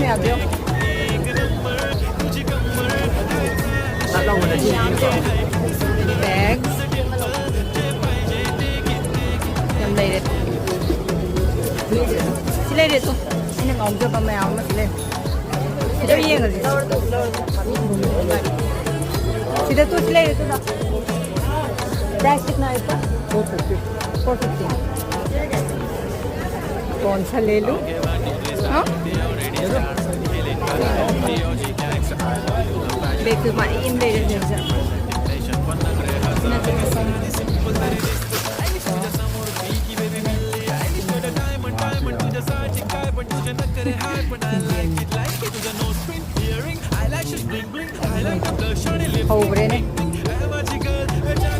में आ जाओ bag nhầm đây đấy xin lấy đi tôi xin ngồi cho bà mèo mà xin lấy xin lấy yên rồi xin lấy tôi xin lấy tôi đâu bag कितना है इसका 450 कौन सा ले लूँ हाँ देख तुम्हारी इन ले